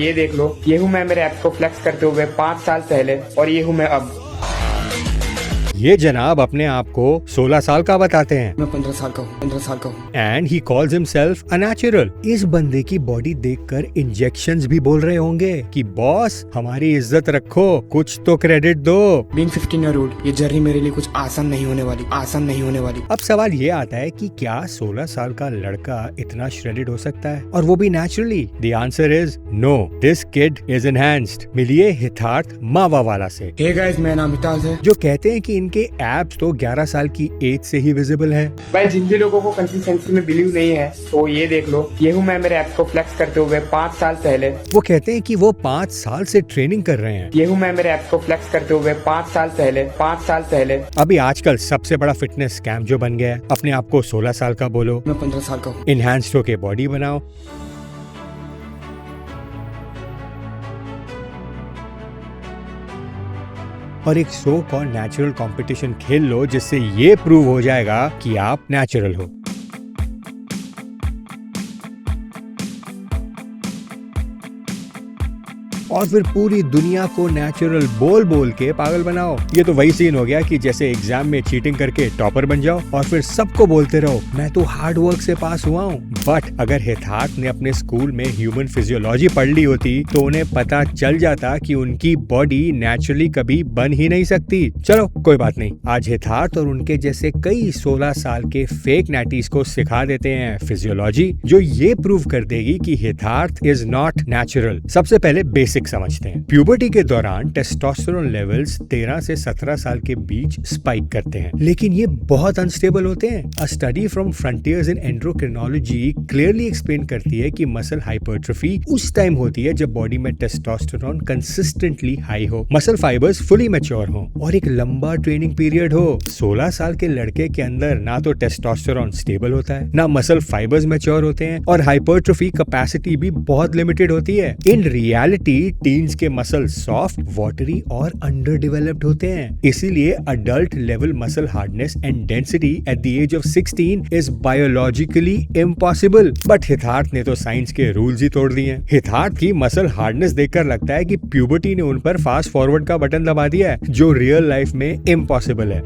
ये देख लो, ये हूँ मैं मेरे एप्स को फ्लेक्स करते हुए 5 साल पहले और ये हूँ मैं अब। ये जनाब अपने आप को 16 साल का बताते हैं। मैं 15 साल का हूँ। And he calls himself a natural. इस बंदे की बॉडी देखकर इंजेक्शंस भी बोल रहे होंगे कि बॉस हमारी इज्जत रखो, कुछ तो क्रेडिट दो। बीइंग 15 ईयर ओल्ड, ये जर्नी मेरे लिए कुछ आसान नहीं होने वाली। अब सवाल ये आता है कि क्या 16 साल का लड़का इतना श्रेडेड हो सकता है, और वो भी naturally? The answer is no, this kid is enhanced. मिलिए हितार्थ मावा वाला से। हे गाइस, मेरा नाम हितार्थ है। जो कहते हैं कि इनके एप्स तो 11 साल की एज से ही विजिबल है। भाई, जिन भी लोगों को कंसिस्टेंसी में बिलीव नहीं है तो ये देख लो, ये हूँ मैं मेरे एप्स को फ्लेक्स करते हुए 5 साल पहले। वो कहते हैं कि वो 5 साल से ट्रेनिंग कर रहे हैं। ये हूँ मैं मेरे एप्स को फ्लेक्स करते हुए 5 साल पहले। अभी आजकल सबसे बड़ा फिटनेस स्कैम जो बन गया है, अपने आप को 16 साल का बोलो, मैं 15 साल का हूँ। इनहैंस्ड होके बॉडी बनाओ। और एक सो कॉल्ड नेचुरल कंपटीशन खेल लो जिससे ये प्रूव हो जाएगा कि आप नेचुरल हो। और फिर पूरी दुनिया को नेचुरल बोल बोल के पागल बनाओ। ये तो वही सीन हो गया कि जैसे एग्जाम में चीटिंग करके टॉपर बन जाओ और फिर सबको बोलते रहो मैं तो हार्ड वर्क से पास हुआ हूँ। बट अगर हितार्थ ने अपने स्कूल में ह्यूमन फिजियोलॉजी पढ़ ली होती तो उन्हें पता चल जाता कि उनकी बॉडी नेचुरली कभी बन ही नहीं सकती। चलो कोई बात नहीं, आज हितार्थ और उनके जैसे कई 16 साल के फेक नैटीज को सिखा देते हैं फिजियोलॉजी, जो ये प्रूव कर देगी कि हितार्थ इज नॉट नेचुरल। सबसे पहले बेसिक समझते हैं। प्यूबर्टी के दौरान टेस्टोस्टेरोन लेवल्स 13 से 17 साल के बीच स्पाइक करते हैं, लेकिन ये बहुत अनस्टेबल होते हैं। A study from Frontiers in Endocrinology clearly explain करती है कि मसल हाइपरट्रोफी उस टाइम होती है जब बॉडी में टेस्टोस्टेरोन कंसिस्टेंटली हाई हो, मसल फाइबर्स फुली मैच्योर हो और एक लंबा ट्रेनिंग पीरियड हो। 16 साल के लड़के के अंदर ना तो टेस्टोस्टेरोन स्टेबल होता है, ना मसल फाइबर्स मैच्योर होते हैं और हाइपरट्रोफी कैपेसिटी भी बहुत लिमिटेड होती है। इन रियलिटी टीन्स के मसल सॉफ्ट, वाटरी और अंडर डेवलप्ड होते हैं। इसीलिए adult level muscle hardness and density at the age of 16 is biologically impossible. But Hitarth ने तो साइंस के रूल्स ही तोड़ दिए हैं। हितार्थ की मसल हार्डनेस देखकर लगता है कि प्यूबर्टी ने उन पर फास्ट फॉरवर्ड का बटन दबा दिया है, जो रियल लाइफ में इम्पॉसिबल है।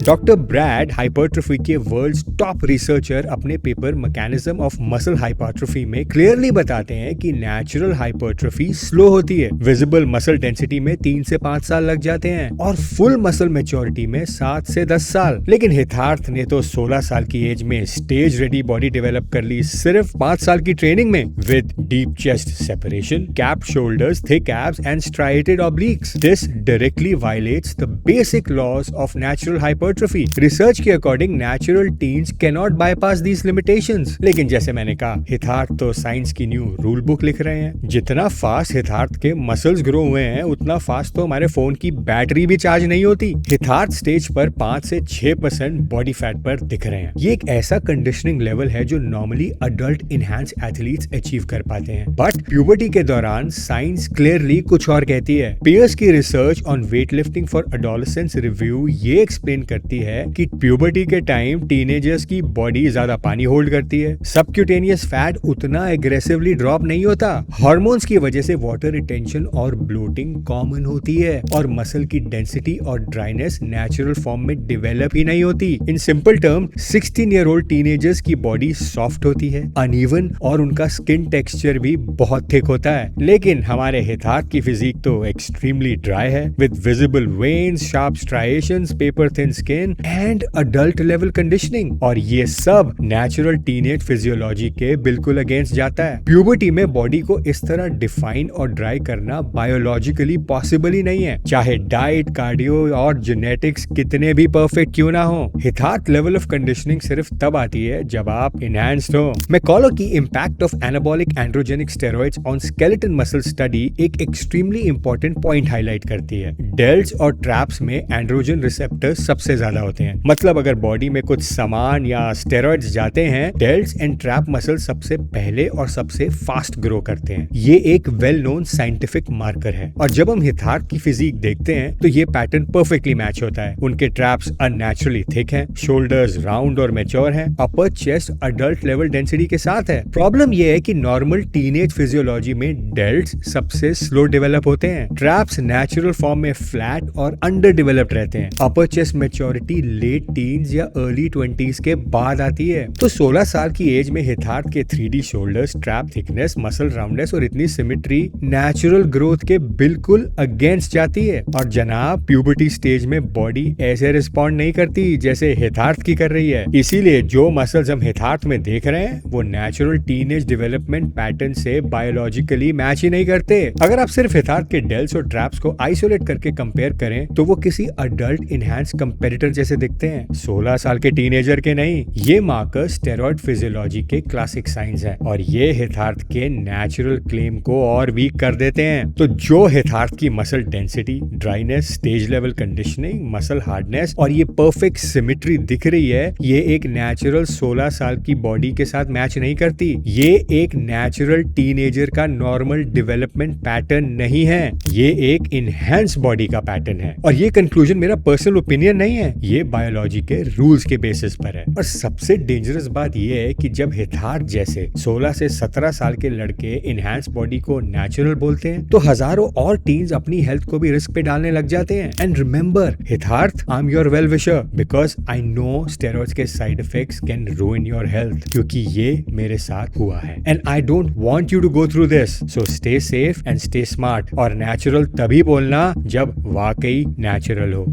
डॉक्टर ब्रैड, हाइपरट्रोफी के वर्ल्ड्स टॉप रिसर्चर, अपने paper mechanism of muscle hypertrophy में क्लियरली बताते हैं कि नेचुरल हाइपरट्रोफी स्लो होती है। विजिबल मसल डेंसिटी में 3 से 5 साल लग जाते हैं और फुल मसल मैच्योरिटी में 7 से 10 साल। लेकिन हितार्थ ने तो 16 साल की एज में स्टेज रेडी बॉडी डेवलप कर ली, सिर्फ 5 साल की ट्रेनिंग में, with deep chest separation, cap shoulders, thick abs and striated obliques. This directly violates the basic laws of natural hypertrophy. Research के according natural teens can not bypass these limitations. लेकिन जैसे मैंने कहा, हितार्थ तो साइंस की new rule book लिख रहे हैं। जितना फास्ट हितार्थ के मसल्स ग्रो हुए हैं, उतना फास्ट तो हमारे फोन की बैटरी भी चार्ज नहीं होती। हितार्थ स्टेज पर 5 से 6% बॉडी फैट पर दिख रहे हैं। ये एक ऐसा कंडीशनिंग लेवल है जो normally adult enhance athletes achieve कर पाते हैं। बट प्यूबर्टी के दौरान साइंस क्लियरली कुछ और कहती है। पियर्स की research on weight lifting for adolescence review ये एक्सप्लेन करती है कि प्यूबर्टी के टाइम टीनेजर्स की बॉडी ज्यादा पानी होल्ड करती है, सबक्यूटेनियस फैट उतना एग्रेसिवली ड्रॉप नहीं होता, हार्मोन्स की वजह से वाटर रिटेंशन और ब्लोटिंग कॉमन होती है और मसल की डेंसिटी और ड्राइनेस नेचुरल फॉर्म में डेवलप ही नहीं होती। In simple term, 16 year old teenagers की बॉडी सॉफ्ट होती है, अनइवन, और उनका स्किन टेक्सचर भी बहुत थिक होता है। लेकिन हमारे हितार्थ की फिजिक तो एक्सट्रीमली ड्राई है, with visible veins, sharp striations, paper thin skin and adult level conditioning. और ये सब नेचुरल टीनेज फिजियोलॉजी के बिल्कुल अगेंस्ट जाता है। प्यूबर्टी में बॉडी को इस तरह डिफाइन और ड्राई करना बायोलॉजिकली पॉसिबल ही नहीं है, चाहे डाइट, कार्डियो और जेनेटिक्स कितने भी परफेक्ट क्यों ना हो। हितार्थ लेवल ऑफ कंडीशनिंग सिर्फ तब आती है जब आप इनहैंस्ड हो। मैकॉलो की impact of anabolic androgenic steroids on skeleton muscle study एक एक्सट्रीमली इंपॉर्टेंट पॉइंट हाईलाइट करती है। डेल्ट्स और ट्रैप्स में एंड्रोजन रिसेप्टर सबसे ज्यादा होते हैं। मतलब अगर बॉडी में कुछ सामान या स्टेरॉइड्स जाते हैं, डेल्ट्स एंड ट्रैप मसल सबसे पहले और सबसे फास्ट ग्रो करते हैं। ये एक वेल नोन साइंटिफिक मार्कर है। और जब हम हिथार्थ की फिजिक देखते हैं तो ये पैटर्न परफेक्टली मैच होता है। उनके ट्रैप्स अननेचुरली थिक हैं, शोल्डर्स राउंड और मैच्योर हैं, upper chest adult level density के साथ है। प्रॉब्लम ये है कि नॉर्मल टीनेज फिजियोलॉजी में डेल्ट्स सबसे स्लो डेवलप होते हैं। ट्रैप्स नेचुरल फॉर्म में फ्लैट और अंडर डेवलप्ड रहते हैं। Upper chest maturity late teens या अर्ली 20s के बाद आती है। तो 16 साल की एज में हिथार्थ के 3D shoulders, trap thickness, muscle roundness और इतनी सिमेट्री नेचुरल ग्रोथ के बिल्कुल अगेंस्ट जाती है। और जनाब, प्यूबर्टी स्टेज में बॉडी ऐसे रिस्पॉन्ड नहीं करती जैसे हिथार्थ की कर रही है। इसीलिए जो मसल्स हम हिथार्थ में देख रहे हैं वो नेचुरल टीनेज डेवलपमेंट पैटर्न से बायोलॉजिकली मैच ही नहीं करते। अगर आप सिर्फ हिथार्थ के डेल्स और ट्रैप्स को आइसोलेट करके कंपेयर करें तो वो किसी अडल्ट इनहैंस कंपेटिटर जैसे दिखते हैं, 16 साल के टीनेजर के नहीं। ये मार्कर स्टेरॉइड फिजियोलॉजी के क्लासिक साइंस हैं और ये हिथार्थ के नेचुरल क्लेम को और वीक कर देते हैं। तो जो हिथार्थ की muscle density, dryness, stage level conditioning, muscle hardness और ये परफेक्ट सिमेट्री दिख रही है, ये एक नेचुरल 16 साल की बॉडी के साथ मैच नहीं करती। ये एक नेचुरल टीनेजर का नॉर्मल डेवलपमेंट पैटर्न नहीं है, ये एक इनहैंस बॉडी का पैटर्न है। और ये कंक्लूजन मेरा पर्सनल ओपिनियन नहीं है, ये बायोलॉजी के रूल्स के बेसिस पर है। और सबसे डेंजरस बात ये है कि जब हिथार्थ जैसे 16 से 17 साल के लड़के इनहैंस बॉडी को नेचुरल बोलते हैं तो हजारों और टीन्स अपनी हेल्थ को भी रिस्क पे डालने लग जाते हैं। And remember, Hitarth, I am your well wisher because I know steroids के side effects can ruin your health, क्योंकि ये मेरे साथ हुआ है। And I don't want you to go through this, so stay safe and stay smart. और natural तभी बोलना जब वाकई नेचुरल हो।